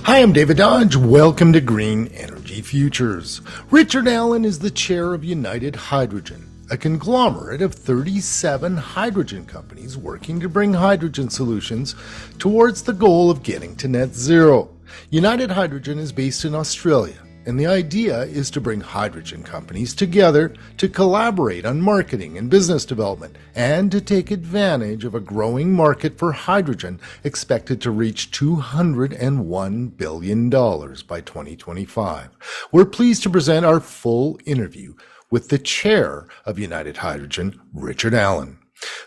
Hi, I'm David Dodge. Welcome to Green Energy Futures. Richard Allen is the chair of United Hydrogen, a conglomerate of 37 hydrogen companies working to bring hydrogen solutions towards the goal of getting to net zero. United Hydrogen is based in Australia, and the idea is to bring hydrogen companies together to collaborate on marketing and business development and to take advantage of a growing market for hydrogen expected to reach $201 billion by 2025. We're pleased to present our full interview with the chair of United Hydrogen, Richard Allen.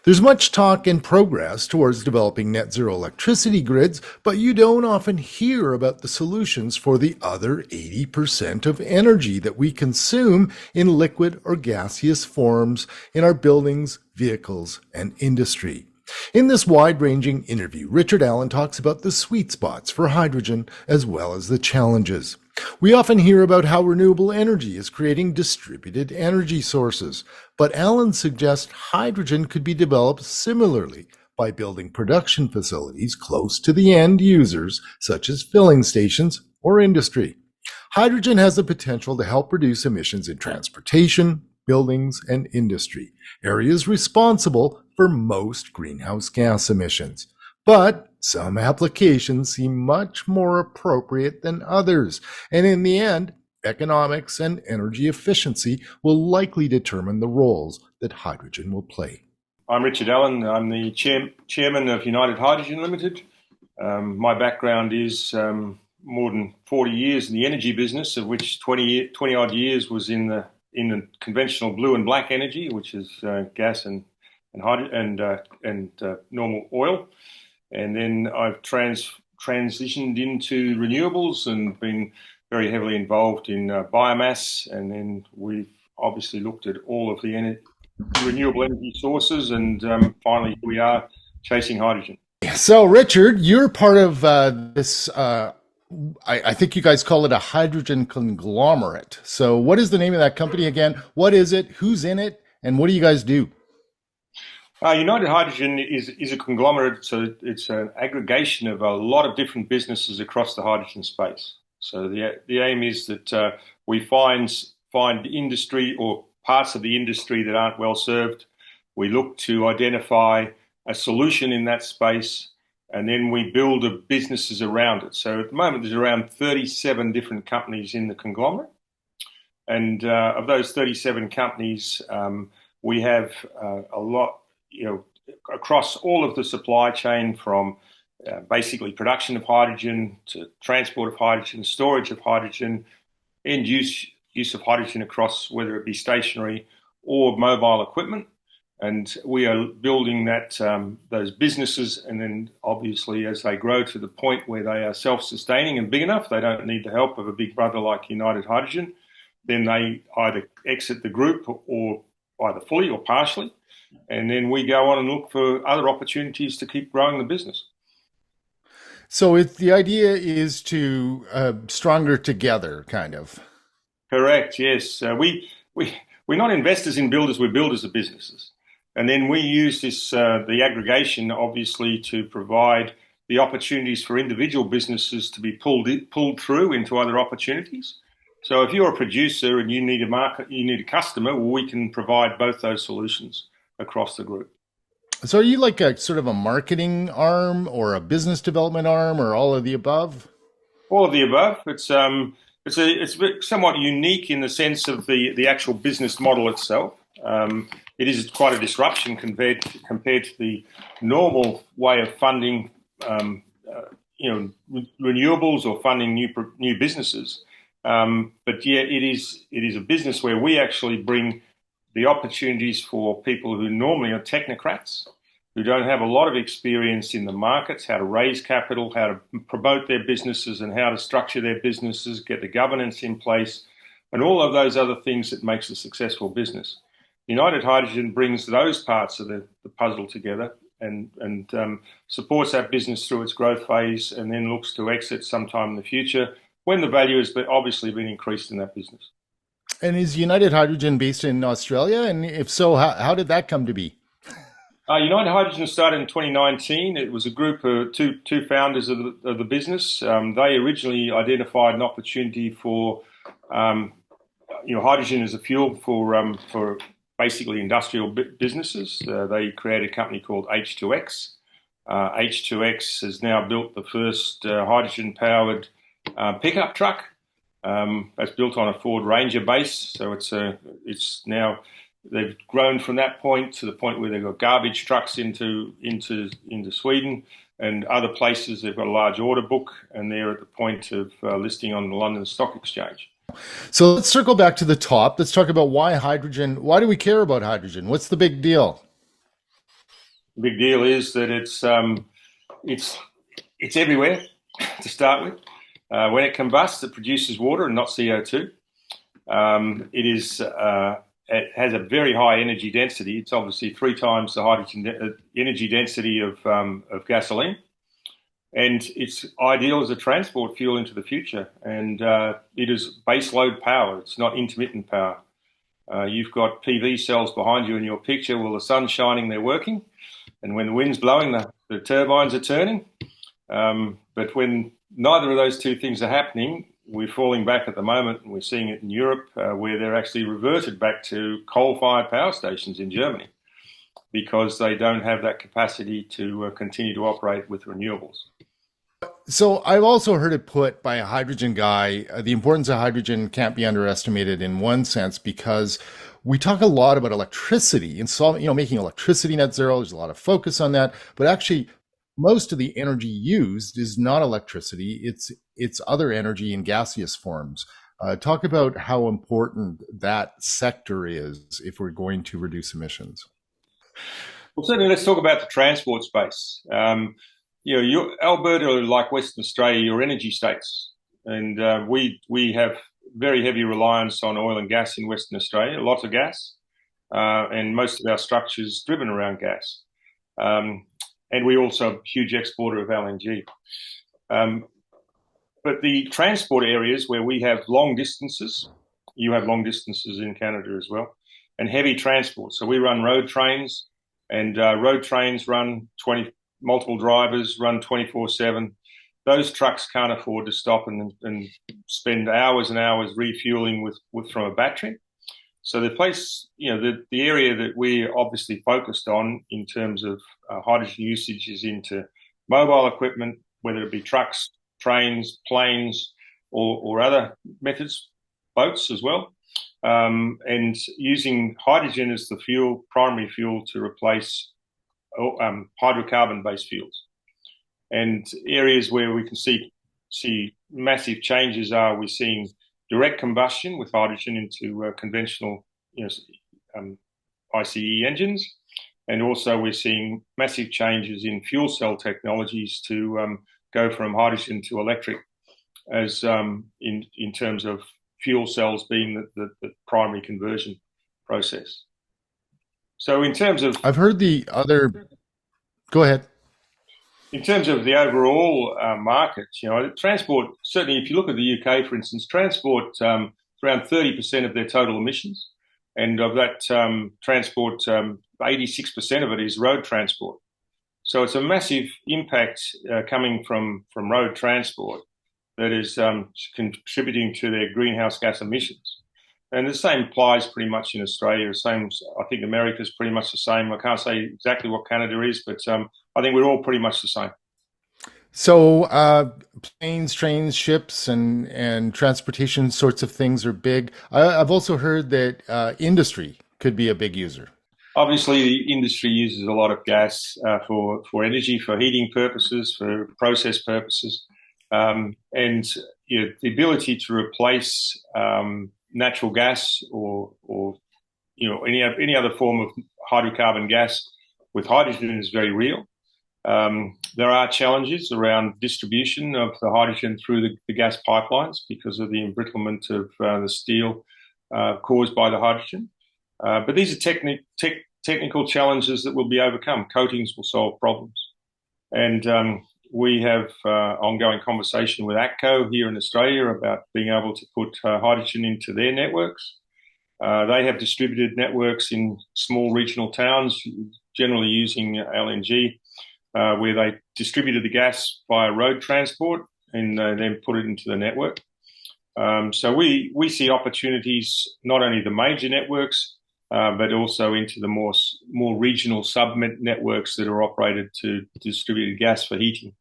There's much talk and progress towards developing net zero electricity grids, but you don't often hear about the solutions for the other 80% of energy that we consume in liquid or gaseous forms in our buildings, vehicles, and industry. In this wide-ranging interview, Richard Allen talks about the sweet spots for hydrogen as well as the challenges. We often hear about how renewable energy is creating distributed energy sources, but Allen suggests hydrogen could be developed similarly by building production facilities close to the end users, such as filling stations or industry. Hydrogen has the potential to help reduce emissions in transportation, buildings, and industry, areas responsible for most greenhouse gas emissions. But some applications seem much more appropriate than others, and in the end, economics and energy efficiency will likely determine the roles that hydrogen will play. I'm Richard Allen. I'm the chairman of United Hydrogen Limited. My background is more than 40 years in the energy business, of which 20 odd years was in the conventional blue and black energy, which is gas and normal oil. And then I've transitioned into renewables and been very heavily involved in biomass. And then we've obviously looked at all of the renewable energy sources. And finally, we are chasing hydrogen. So, Richard, you're part of this, I think you guys call it a hydrogen conglomerate. So what is the name of that company again? What is it? Who's in it? And what do you guys do? United Hydrogen is a conglomerate, so it's an aggregation of a lot of different businesses across the hydrogen space. So the aim is that we find industry or parts of the industry that aren't well served. We look to identify a solution in that space, and then we build businesses around it. So at the moment, there's around 37 different companies in the conglomerate. And of those 37 companies, we have a lot, across all of the supply chain, from basically production of hydrogen to transport of hydrogen, storage of hydrogen, and use of hydrogen across whether it be stationary or mobile equipment. And we are building those businesses, and then obviously as they grow to the point where they are self-sustaining and big enough, they don't need the help of a big brother like United Hydrogen, then they either exit the group or either fully or partially. And then we go on and look for other opportunities to keep growing the business. So the idea is to stronger together, kind of. Correct, yes. We're not investors in builders, we're builders of businesses. And then we use the aggregation, obviously, to provide the opportunities for individual businesses to be pulled through into other opportunities. So if you're a producer and you need a customer, well, we can provide both those solutions across the group. So are you like a sort of a marketing arm or a business development arm or all of the above? All of the above. It's somewhat unique in the sense of the actual business model itself. It is quite a disruption compared to the normal way of funding, renewables or funding new businesses. But yeah, it is a business where we actually bring the opportunities for people who normally are technocrats, who don't have a lot of experience in the markets, how to raise capital, how to promote their businesses and how to structure their businesses, get the governance in place, and all of those other things that makes a successful business. United Hydrogen brings those parts of the puzzle together and supports that business through its growth phase, and then looks to exit sometime in the future when the value has obviously been increased in that business. And is United Hydrogen based in Australia? And if so, how did that come to be? United Hydrogen started in 2019. It was a group of two founders of the business. They originally identified an opportunity for hydrogen as a fuel for basically industrial businesses. They created a company called H2X. H2X has now built the first hydrogen-powered pickup truck. That's built on a Ford Ranger base, so it's now they've grown from that point to the point where they've got garbage trucks into Sweden and other places. They've got a large order book, and they're at the point of listing on the London Stock Exchange. So let's circle back to the top. Let's talk about why hydrogen. Why do we care about hydrogen? What's the big deal? The big deal is that it's everywhere to start with. When it combusts, it produces water and not CO2. It has a very high energy density. It's obviously 3 times the hydrogen energy density of gasoline, and it's ideal as a transport fuel into the future. And it is base load power. It's not intermittent power. You've got PV cells behind you in your picture. Well, the sun's shining, they're working, and when the wind's blowing, the turbines are turning. But when neither of those two things are happening, we're falling back at the moment, and we're seeing it in Europe, where they're actually reverted back to coal-fired power stations in Germany because they don't have that capacity to continue to operate with renewables. So I've also heard it put by a hydrogen guy, the importance of hydrogen can't be underestimated in one sense, because we talk a lot about electricity and making electricity net zero. There's a lot of focus on that, but actually most of the energy used is not electricity. It's other energy in gaseous forms. Talk about how important that sector is if we're going to reduce emissions. Well, certainly let's talk about the transport space. Alberta, like Western Australia, you're energy states. And we have very heavy reliance on oil and gas in Western Australia, lots of gas. And most of our structure is driven around gas. And we also a huge exporter of LNG. But the transport areas where we have long distances, you have long distances in Canada as well, and heavy transport. So we run road trains, and road trains run multiple drivers, run 24/7. Those trucks can't afford to stop and spend hours and hours refueling from a battery. So the place, the area that we're obviously focused on in terms of hydrogen usage is into mobile equipment, whether it be trucks, trains, planes, or other methods, boats as well, and using hydrogen as the primary fuel to replace hydrocarbon-based fuels. And areas where we can see massive changes are we're seeing direct combustion with hydrogen into conventional ICE engines. And also we're seeing massive changes in fuel cell technologies to go from hydrogen to electric as in terms of fuel cells being the primary conversion process. So in terms of... I've heard the other... Go ahead. In terms of the overall market, transport, certainly if you look at the UK, for instance, transport around 30% of their total emissions. And of that transport, 86% of it is road transport. So it's a massive impact coming from road transport that is contributing to their greenhouse gas emissions. And the same applies pretty much in Australia. I think America is pretty much the same. I can't say exactly what Canada is, but I think we're all pretty much the same. So planes, trains, ships, and transportation sorts of things are big. I've also heard that industry could be a big user. Obviously, the industry uses a lot of gas for energy, for heating purposes, for process purposes, and the ability to replace natural gas or any other form of hydrocarbon gas with hydrogen is very real. There are challenges around distribution of the hydrogen through the gas pipelines because of the embrittlement of the steel caused by the hydrogen. But these are technical challenges that will be overcome. Coatings will solve problems. And we have ongoing conversation with ATCO here in Australia about being able to put hydrogen into their networks. They have distributed networks in small regional towns generally using LNG, where they distributed the gas via road transport and then put it into the network. So we see opportunities, not only the major networks, but also into the more regional networks that are operated to distribute gas for heating.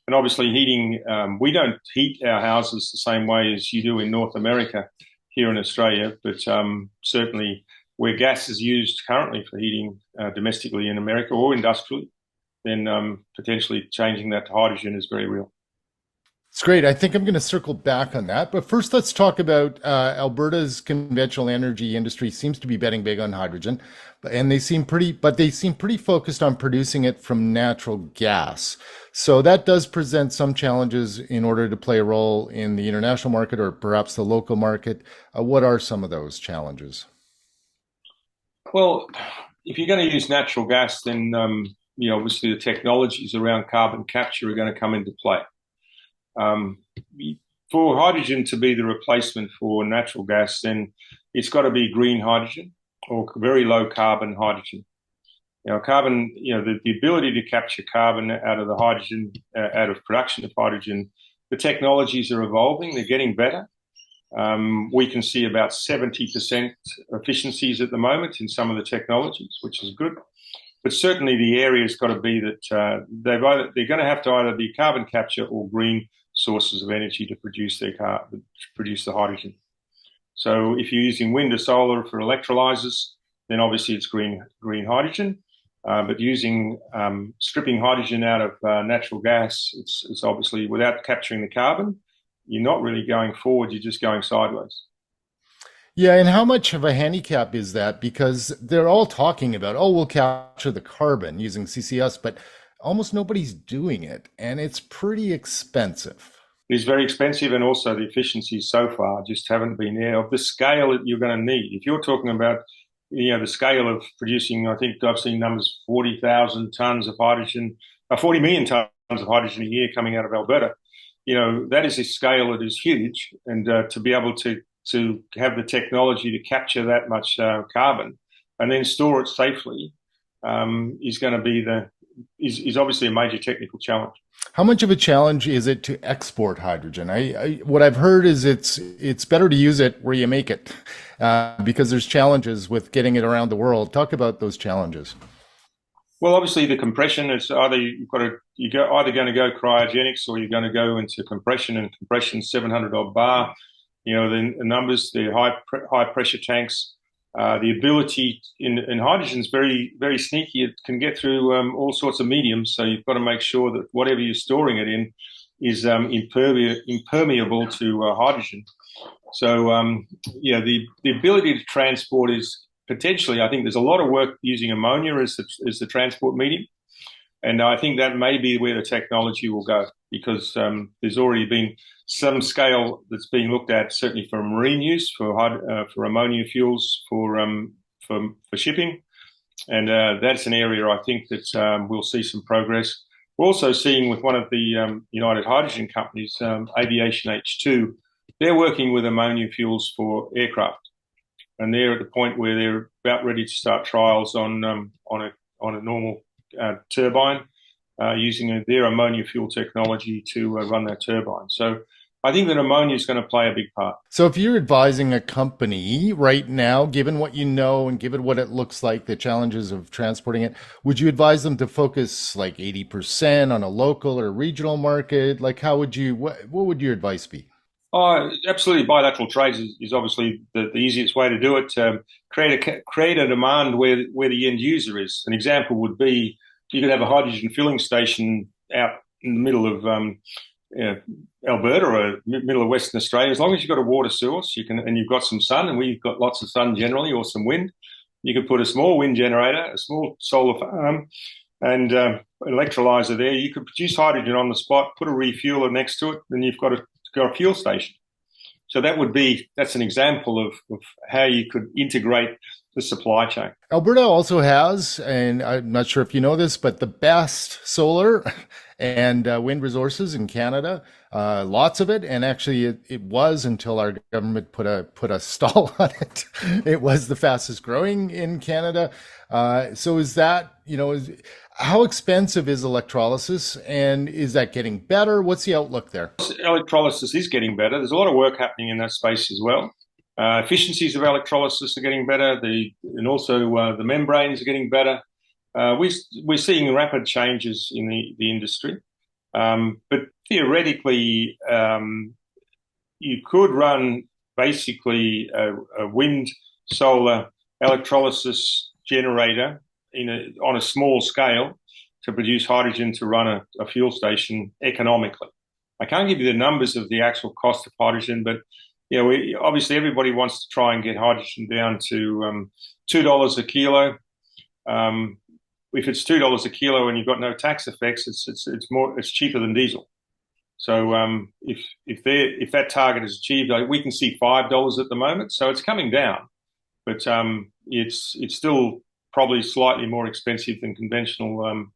And obviously heating, we don't heat our houses the same way as you do in North America here in Australia, but certainly where gas is used currently for heating domestically in America or industrially, then potentially changing that to hydrogen is very real. It's great. I think I'm going to circle back on that. But first, let's talk about Alberta's conventional energy industry seems to be betting big on hydrogen, and they seem pretty focused on producing it from natural gas. So that does present some challenges in order to play a role in the international market or perhaps the local market. What are some of those challenges? Well, if you're going to use natural gas, then obviously the technologies around carbon capture are going to come into play. For hydrogen to be the replacement for natural gas, then it's got to be green hydrogen or very low carbon hydrogen. Carbon, the ability to capture carbon out of the hydrogen, out of production of hydrogen, the technologies are evolving, they're getting better. We can see about 70% efficiencies at the moment in some of the technologies, which is good. But certainly the area's got to be that they're going to have to either be carbon capture or green sources of energy to produce the hydrogen. So if you're using wind or solar for electrolyzers, then obviously it's green hydrogen. But using stripping hydrogen out of natural gas, it's obviously without capturing the carbon, you're not really going forward, you're just going sideways. Yeah, and how much of a handicap is that? Because they're all talking about, we'll capture the carbon using CCS, but almost nobody's doing it, and it's pretty expensive. It's very expensive, and also the efficiencies so far just haven't been there of the scale that you're going to need. If you're talking about, the scale of producing, I think I've seen numbers 40,000 tons of hydrogen, 40 million tons of hydrogen a year coming out of Alberta. That is a scale that is huge, and to be able to have the technology to capture that much carbon and then store it safely is going to be is obviously a major technical challenge. How much of a challenge is it to export hydrogen? What I've heard is it's better to use it where you make it because there's challenges with getting it around the world. Talk about those challenges. Well, obviously the compression is either you're either going to go cryogenics or you're going to go into compression, and compression 700 odd bar. The numbers, the high pressure tanks, the ability in hydrogen is very, very sneaky. It can get through all sorts of mediums. So you've got to make sure that whatever you're storing it in is impermeable to hydrogen. So, the ability to transport is potentially, I think there's a lot of work using ammonia as the transport medium. And I think that may be where the technology will go, because there's already been some scale that's being looked at, certainly for marine use, for ammonia fuels, for shipping, and that's an area I think that we'll see some progress. We're also seeing with one of the United Hydrogen companies, Aviation H2, they're working with ammonia fuels for aircraft, and they're at the point where they're about ready to start trials on a normal turbine using their ammonia fuel technology to run that turbine. So I think that ammonia is going to play a big part. So if you're advising a company right now, given what you know and given what it looks like, the challenges of transporting it, would you advise them to focus like 80% on a local or regional market? Like what would your advice be? Absolutely. Bilateral trades is obviously the easiest way to do it. Create a demand where the end user is. An example would be you could have a hydrogen filling station out in the middle of Alberta or middle of Western Australia. As long as you've got a water source, and you've got some sun, and we've got lots of sun generally, or some wind, you could put a small wind generator, a small solar farm, and an electrolyzer there. You could produce hydrogen on the spot, put a refueler next to it, and you've got a fuel station. So that's an example of how you could integrate the supply chain. Alberta also has, and I'm not sure if you know this, but the best solar and wind resources in Canada, lots of it. And actually, it was until our government put a stall on it. It was the fastest growing in Canada. So is that, how expensive is electrolysis, and is that getting better? What's the outlook there? Electrolysis is getting better. There's a lot of work happening in that space as well. Efficiencies of electrolysis are getting better, and also the membranes are getting better. We're seeing rapid changes in the industry, but theoretically, you could run basically a wind solar electrolysis generator on a small scale to produce hydrogen to run a fuel station economically. I can't give you the numbers of the actual cost of hydrogen, but obviously everybody wants to try and get hydrogen down to $2 a kilo. If it's $2 a kilo and you've got no tax effects, it's cheaper than diesel. So if that target is achieved, we can see $5 at the moment. So it's coming down, but it's still probably slightly more expensive than conventional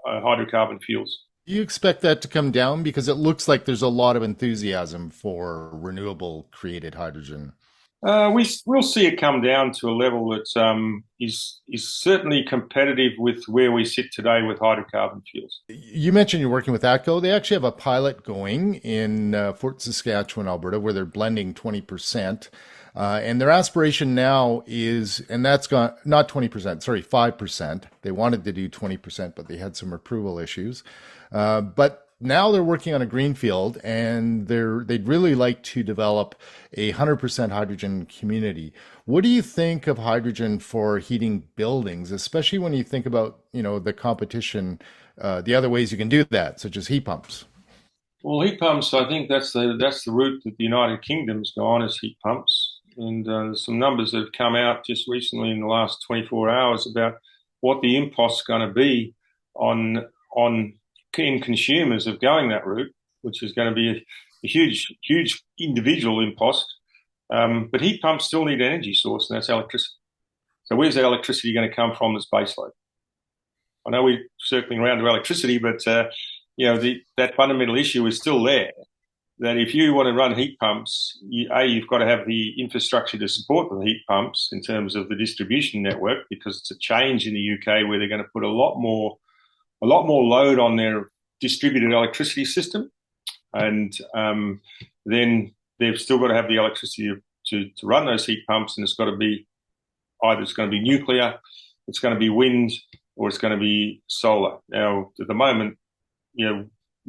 hydrocarbon fuels. Do you expect that to come down? Because it looks like there's a lot of enthusiasm for renewable created hydrogen. We'll see it come down to a level that is certainly competitive with where we sit today with hydrocarbon fuels. You mentioned you're working with ATCO. They actually have a pilot going in Fort Saskatchewan, Alberta, where they're blending 20%. And their aspiration now is, and that's gone, not 20%, sorry, 5%. They wanted to do 20%, but they had some approval issues. But now they're working on a greenfield, and they'd really like to develop 100% hydrogen community. What do you think of hydrogen for heating buildings, especially when you think about, the competition, the other ways you can do that, such as heat pumps? Well, heat pumps, I think that's the route that the United Kingdom's gone, is heat pumps. And some numbers that have come out just recently in the last 24 hours about what the impost's going to be on end consumers of going that route, which is going to be a huge individual impost. But heat pumps still need an energy source, and that's electricity. So where's that electricity going to come from that's baseload? I know we're circling around to electricity, but that fundamental issue is still there. That if you want to run heat pumps, you've got to have the infrastructure to support the heat pumps in terms of the distribution network, because it's a change in the UK where they're going to put a lot more load on their distributed electricity system, and then they've still got to have the electricity to run those heat pumps, and it's got to be either nuclear, it's going to be wind, or it's going to be solar. Now, at the moment,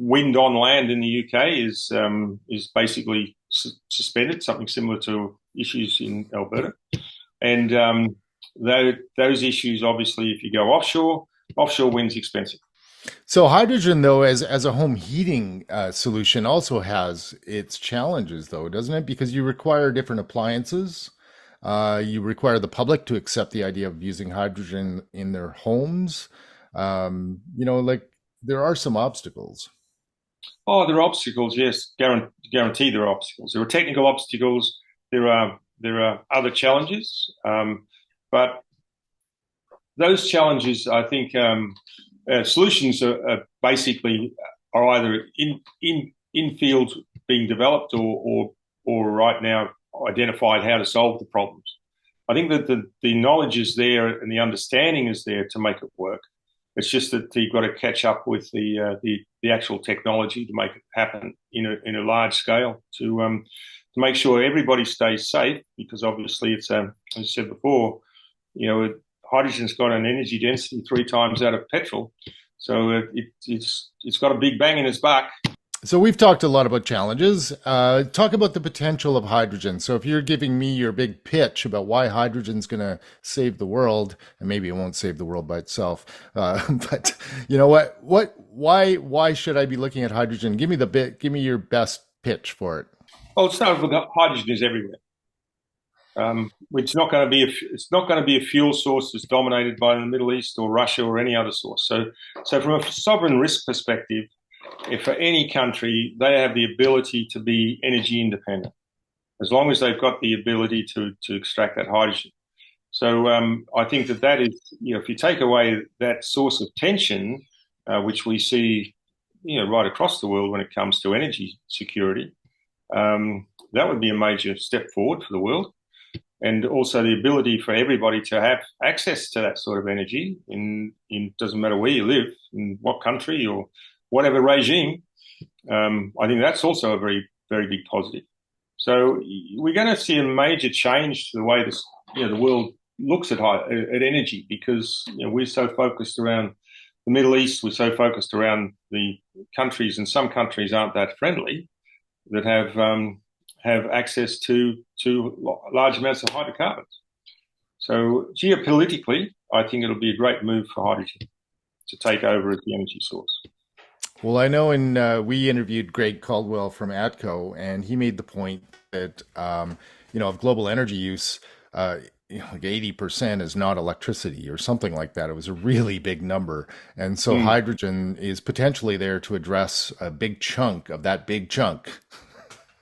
wind on land in the UK is basically suspended, something similar to issues in Alberta, and those issues, obviously, if you go offshore wind's expensive. So hydrogen, though, as a home heating solution, also has its challenges, though, doesn't it? Because you require different appliances. You require the public to accept the idea of using hydrogen in their homes. There are some obstacles. Oh, there are obstacles, yes. Guarantee there are obstacles. There are technical obstacles. There are other challenges. But those challenges, I think, solutions are basically either in field being developed or right now identified how to solve the problems. I think that the knowledge is there and the understanding is there to make it work. It's just that you've got to catch up with the actual technology to make it happen in a large scale to make sure everybody stays safe, because obviously it's as I said before, hydrogen's got an energy density 3 times that of petrol, so it's got a big bang in its buck. So we've talked a lot about challenges. Talk about the potential of hydrogen. So if you're giving me your big pitch about why hydrogen's going to save the world, and maybe it won't save the world by itself, but you know what? Why should I be looking at hydrogen? Give me your best pitch for it. Well, it starts with hydrogen is everywhere. It's not going to be a fuel source that's dominated by the Middle East or Russia or any other source. So from a sovereign risk perspective, if for any country, they have the ability to be energy independent, as long as they've got the ability to extract that hydrogen. So I think that is, if you take away that source of tension, which we see right across the world when it comes to energy security. That would be a major step forward for the world. And also the ability for everybody to have access to that sort of energy in doesn't matter where you live, in what country or whatever regime. I think that's also a very, very big positive. So we're going to see a major change to the way the world looks at energy, because we're so focused around the Middle East, we're so focused around the countries, and some countries aren't that friendly, that have access to large amounts of hydrocarbons. So geopolitically, I think it'll be a great move for hydrogen to take over as the energy source. Well, I know we interviewed Greg Caldwell from ATCO, and he made the point that, of global energy use, like 80% is not electricity or something like that. It was a really big number. And so hydrogen is potentially there to address a big chunk of that big chunk.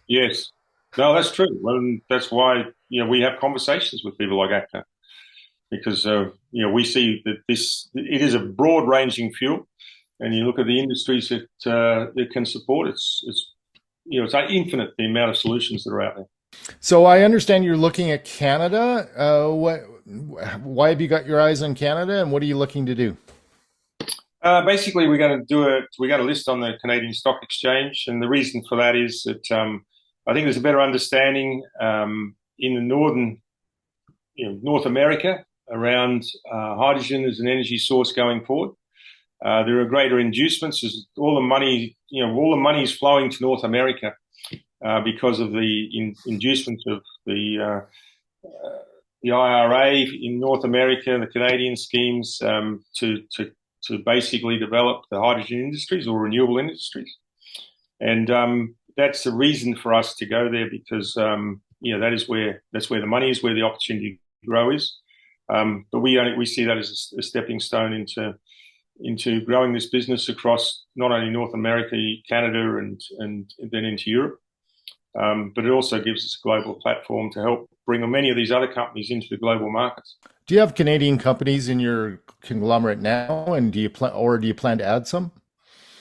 Yes. No, that's true. Well, that's why, we have conversations with people like ATCO, because, we see that it is a broad ranging fuel. And you look at the industries that can support it, it's infinite, the amount of solutions that are out there. So I understand you're looking at Canada. Why have you got your eyes on Canada, and what are you looking to do? Basically, we're going to list on the Canadian Stock Exchange, and the reason for that is that I think there's a better understanding in the North America around hydrogen as an energy source going forward. There are greater inducements as all the money is flowing to North America because of the inducement of the IRA in North America, the Canadian schemes to basically develop the hydrogen industries or renewable industries, and that's the reason for us to go there, because that's where the money is, where the opportunity to grow is. But we see that as a stepping stone into growing this business across not only North America, Canada, and then into Europe. But it also gives us a global platform to help bring many of these other companies into the global markets. Do you have Canadian companies in your conglomerate now, and do you plan to add some?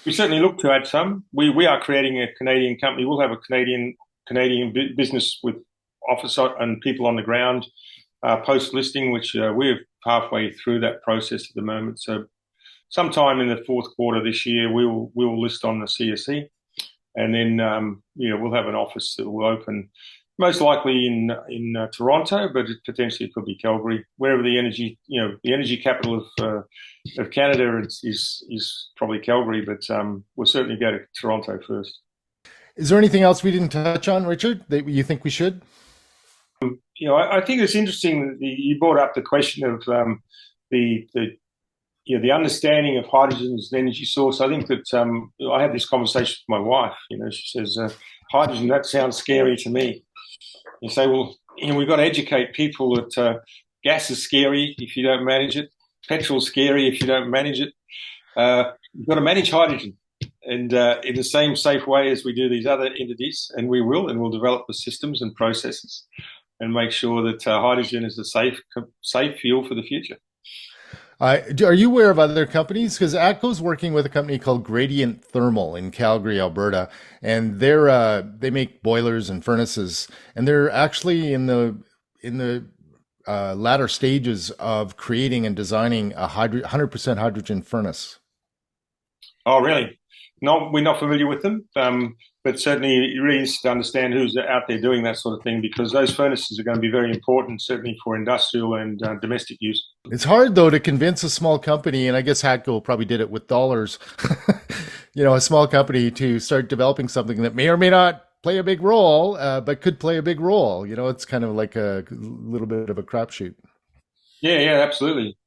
We certainly look to add some. We are creating a Canadian company. We'll have a Canadian business with office and people on the ground post listing, which we're halfway through that process at the moment. So sometime in the fourth quarter this year, we'll list on the CSE, and then we'll have an office that will open most likely in Toronto, but potentially it could be Calgary, wherever the energy capital of Canada is probably Calgary, but we'll certainly go to Toronto first. Is there anything else we didn't touch on, Richard, that you think we should? I think it's interesting that you brought up the question of the understanding of hydrogen as an energy source. I think that I had this conversation with my wife. She says, hydrogen, that sounds scary to me. You say, well, we've got to educate people that gas is scary if you don't manage it. Petrol's scary if you don't manage it. You've got to manage hydrogen, and in the same safe way as we do these other entities, and we'll develop the systems and processes and make sure that hydrogen is a safe fuel for the future. Are you aware of other companies? Because ATCO's working with a company called Gradient Thermal in Calgary, Alberta, and they make boilers and furnaces, and they're actually in the latter stages of creating and designing a 100% hydrogen furnace. Oh, really? No, we're not familiar with them, but certainly it really is to understand who's out there doing that sort of thing, because those furnaces are going to be very important, certainly for industrial and domestic use. It's hard, though, to convince a small company, and I guess ATCO probably did it with dollars, a small company to start developing something that may or may not play a big role, but could play a big role. It's kind of like a little bit of a crapshoot. Yeah, absolutely.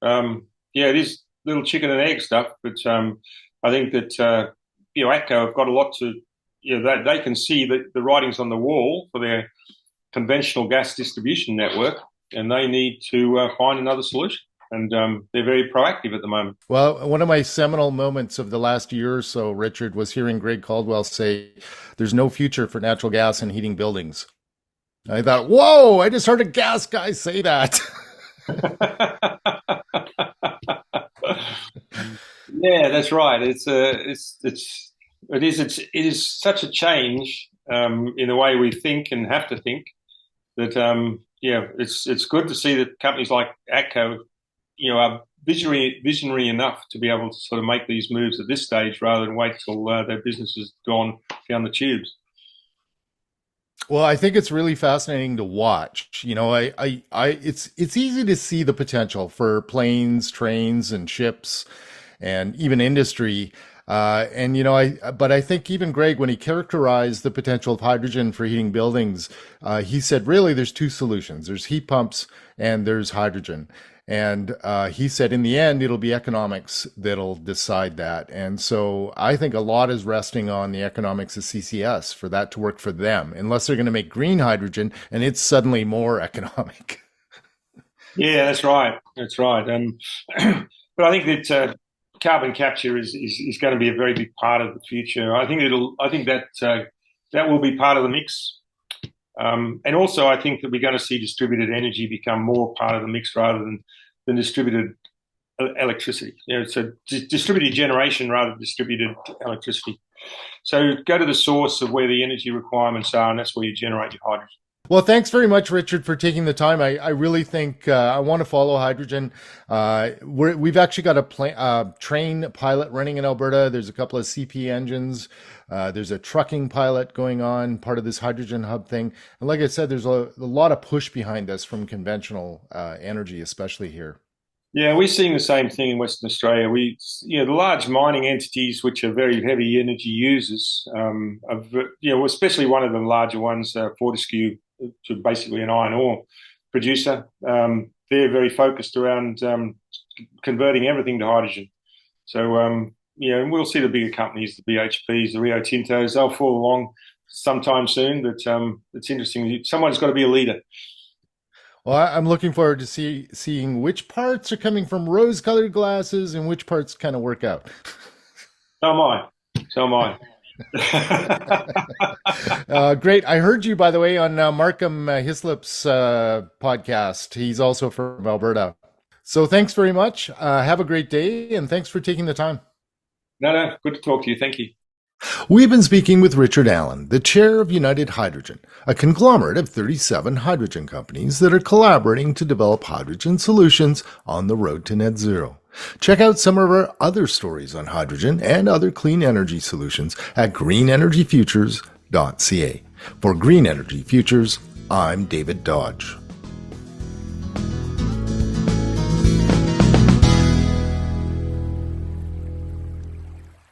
It is little chicken and egg stuff, but I think that ATCO have got a lot to. They can see the writings on the wall for their conventional gas distribution network, and they need to find another solution. And they're very proactive at the moment. Well, one of my seminal moments of the last year or so, Richard, was hearing Greg Caldwell say, "There's no future for natural gas in heating buildings." I thought, whoa! I just heard a gas guy say that. Yeah, that's right. It is such a change in the way we think and have to think that yeah, it's good to see that companies like ATCO, are visionary enough to be able to sort of make these moves at this stage rather than wait till their business has gone down the tubes. Well, I think it's really fascinating to watch. It's easy to see the potential for planes, trains, and ships, and even industry. But I think even Greg, when he characterized the potential of hydrogen for heating buildings, he said really there's two solutions: there's heat pumps and there's hydrogen. And he said, in the end, it'll be economics that'll decide that. And so I think a lot is resting on the economics of CCS for that to work for them, unless they're going to make green hydrogen and it's suddenly more economic. Yeah, that's right. That's right. But I think that carbon capture is going to be a very big part of the future. I think that that will be part of the mix. And also, I think that we're going to see distributed energy become more part of the mix rather than distributed electricity. So distributed generation rather than distributed electricity. So go to the source of where the energy requirements are, and that's where you generate your hydrogen. Well, thanks very much, Richard, for taking the time. I really think I want to follow hydrogen. We've actually got a train pilot running in Alberta. There's a couple of CP engines. There's a trucking pilot going on, part of this hydrogen hub thing. And like I said, there's a lot of push behind this from conventional energy, especially here. Yeah, we're seeing the same thing in Western Australia. The large mining entities, which are very heavy energy users, especially one of the larger ones, Fortescue, to basically an iron ore producer. They're very focused around converting everything to hydrogen. So, we'll see the bigger companies, the BHPs, the Rio Tintos, they'll fall along sometime soon. But it's interesting. Someone's got to be a leader. Well, I'm looking forward to seeing which parts are coming from rose-colored glasses and which parts kind of work out. So am I. So am I. Great. I heard you, by the way, on Markham Hislop's podcast. He's also from Alberta. So thanks very much. Have a great day, and thanks for taking the time. No, good to talk to you. Thank you. We've been speaking with Richard Allen, the chair of United Hydrogen, a conglomerate of 37 hydrogen companies that are collaborating to develop hydrogen solutions on the road to net zero. Check out some of our other stories on hydrogen and other clean energy solutions at GreenEnergyFutures.ca. For Green Energy Futures, I'm David Dodge.